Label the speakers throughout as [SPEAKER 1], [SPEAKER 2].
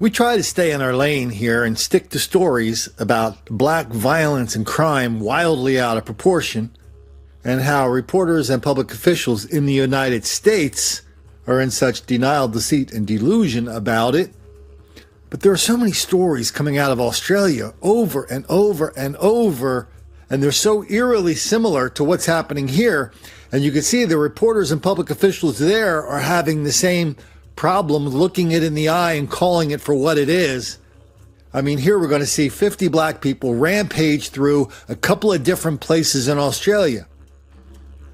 [SPEAKER 1] We try to stay in our lane here and stick to stories about black violence and crime wildly out of proportion, and how reporters and public officials in the United States are in such denial, deceit, and delusion about it. But there are so many stories coming out of Australia over and over and over, and they're so eerily similar to what's happening here. And you can see the reporters and public officials there are having the same problem, looking it in the eye and calling it for what it is. I mean, here we're going to see 50 black people rampage through a couple of different places in Australia.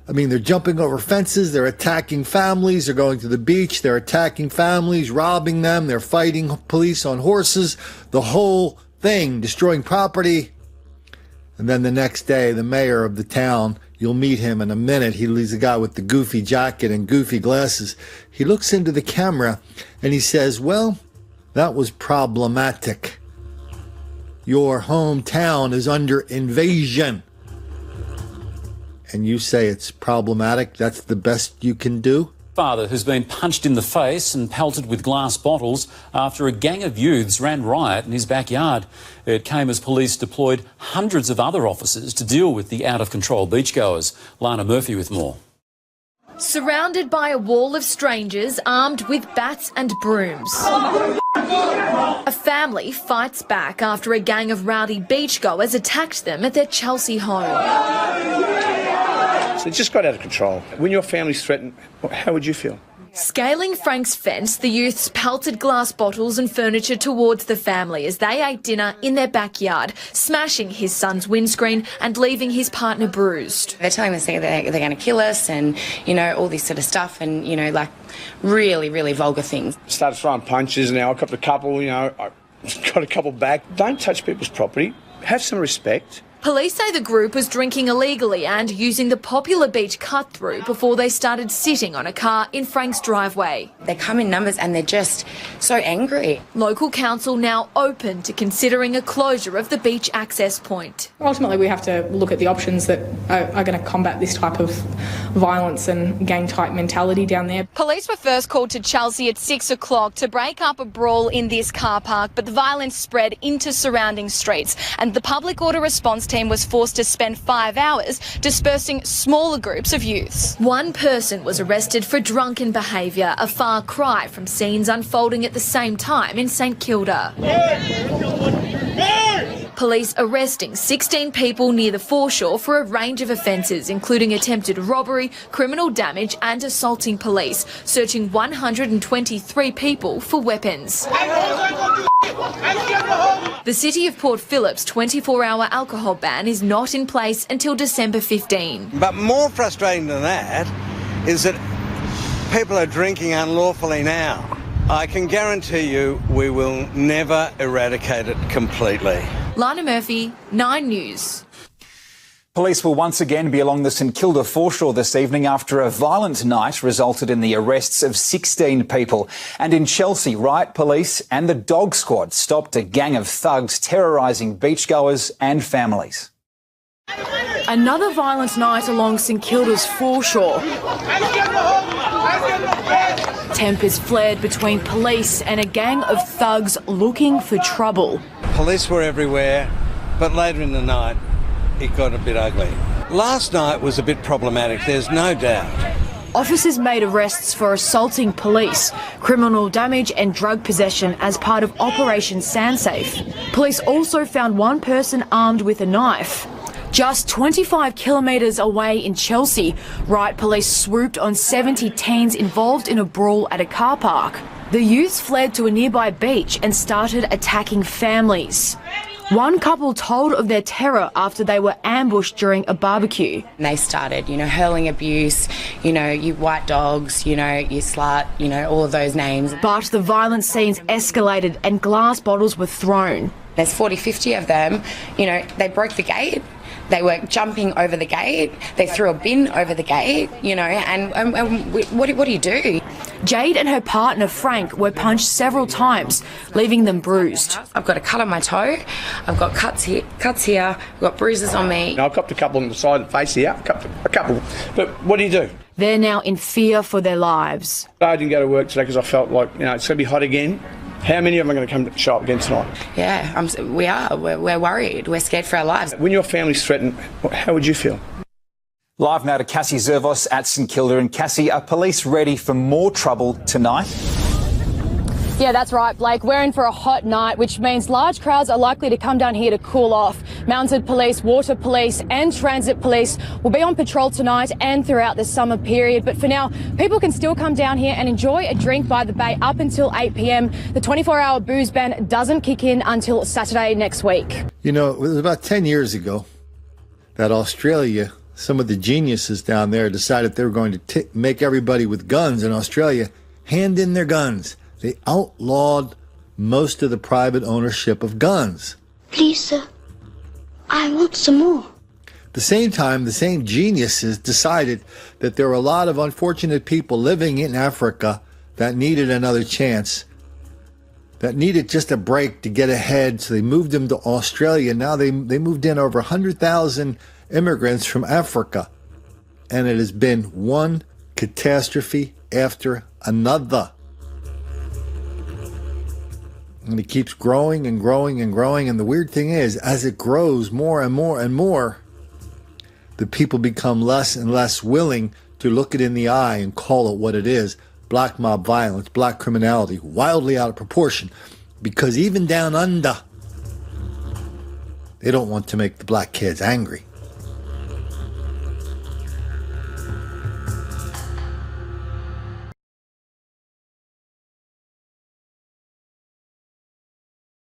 [SPEAKER 1] I mean, they're jumping over fences, they're attacking families, they're going to the beach, they're attacking families, robbing them, they're fighting police on horses, the whole thing, destroying property. And then the next day, the mayor of the town, you'll meet him in a minute. He's a guy with the goofy jacket and goofy glasses. He looks into the camera and he says, well, that was problematic. Your hometown is under invasion. And you say it's problematic? That's the best you can do?
[SPEAKER 2] Father who's been punched in the face and pelted with glass bottles after a gang of youths ran riot in his backyard. It came as police deployed hundreds of other officers to deal with the out-of-control beachgoers. Lana Murphy with more.
[SPEAKER 3] Surrounded by a wall of strangers armed with bats and brooms. A family fights back after a gang of rowdy beachgoers attacked them at their Chelsea home.
[SPEAKER 4] So it just got out of control. When your family's threatened, how would you feel?
[SPEAKER 3] Scaling Frank's fence, the youths pelted glass bottles and furniture towards the family as they ate dinner in their backyard, smashing his son's windscreen and leaving his partner bruised.
[SPEAKER 5] They're telling us they're going to kill us and, all this sort of stuff and, really, really vulgar things.
[SPEAKER 4] Started throwing punches now. I got a couple, I got a couple back. Don't touch people's property. Have some respect.
[SPEAKER 3] Police say the group was drinking illegally and using the popular beach cut-through before they started sitting on a car in Frank's driveway.
[SPEAKER 5] They come in numbers and they're just so angry.
[SPEAKER 3] Local council now open to considering a closure of the beach access point.
[SPEAKER 6] Ultimately, we have to look at the options that are going to combat this type of violence and gang-type mentality down there.
[SPEAKER 3] Police were first called to Chelsea at 6 o'clock to break up a brawl in this car park, but the violence spread into surrounding streets and the public order response team was forced to spend 5 hours dispersing smaller groups of youths. One person was arrested for drunken behaviour, a far cry from scenes unfolding at the same time in St Kilda. Police arresting 16 people near the foreshore for a range of offences, including attempted robbery, criminal damage and assaulting police, searching 123 people for weapons. The City of Port Phillip's 24-hour alcohol ban is not in place until December 15.
[SPEAKER 7] But more frustrating than that is that people are drinking unlawfully now. I can guarantee you we will never eradicate it completely.
[SPEAKER 3] Lana Murphy, 9 News.
[SPEAKER 8] Police will once again be along the St Kilda foreshore this evening after a violent night resulted in the arrests of 16 people. And in Chelsea, riot police and the dog squad stopped a gang of thugs terrorising beachgoers and families.
[SPEAKER 9] Another violent night along St Kilda's foreshore. Tempers flared between police and a gang of thugs looking for trouble.
[SPEAKER 7] Police were everywhere, but later in the night, it got a bit ugly. Last night was a bit problematic, there's no doubt.
[SPEAKER 9] Officers made arrests for assaulting police, criminal damage and drug possession as part of Operation Sandsafe. Police also found one person armed with a knife. Just 25 kilometres away in Chelsea, riot police swooped on 70 teens involved in a brawl at a car park. The youths fled to a nearby beach and started attacking families. One couple told of their terror after they were ambushed during a barbecue.
[SPEAKER 5] And they started, hurling abuse, you white dogs, you slut, all of those names.
[SPEAKER 9] But the violent scenes escalated and glass bottles were thrown.
[SPEAKER 5] There's 40, 50 of them, they broke the gate. They were jumping over the gate. They threw a bin over the gate, and what do you do?
[SPEAKER 9] Jade and her partner Frank were punched several times, leaving them bruised.
[SPEAKER 5] I've got a cut on my toe. I've got cuts here. I've got bruises on me.
[SPEAKER 4] I've copped a couple on the side of the face here, a couple. But what do you do?
[SPEAKER 9] They're now in fear for their lives.
[SPEAKER 4] I didn't go to work today because I felt like, it's going to be hot again. How many of them are going to come show up again tonight?
[SPEAKER 5] Yeah, we are. We're worried. We're scared for our lives.
[SPEAKER 4] When your family's threatened, how would you feel?
[SPEAKER 8] Live now to Cassie Zervos at St Kilda. And Cassie, are police ready for more trouble tonight?
[SPEAKER 9] Yeah, that's right, Blake. We're in for a hot night, which means large crowds are likely to come down here to cool off. Mounted police, water police and transit police will be on patrol tonight and throughout the summer period. But for now, people can still come down here and enjoy a drink by the bay up until 8 p.m. The 24-hour booze ban doesn't kick in until Saturday next week.
[SPEAKER 1] You know, it was about 10 years ago that Australia, some of the geniuses down there decided they were going to make everybody with guns in Australia hand in their guns. They outlawed most of the private ownership of guns.
[SPEAKER 10] Please, sir, I want some more.
[SPEAKER 1] At the same time, the same geniuses decided that there were a lot of unfortunate people living in Africa that needed another chance, that needed just a break to get ahead, so they moved them to Australia. Now they moved in over 100,000 immigrants from Africa, and it has been one catastrophe after another. And it keeps growing and growing and growing. And the weird thing is, as it grows more and more and more, the people become less and less willing to look it in the eye and call it what it is. Black mob violence, black criminality, wildly out of proportion. Because even down under, they don't want to make the black kids angry.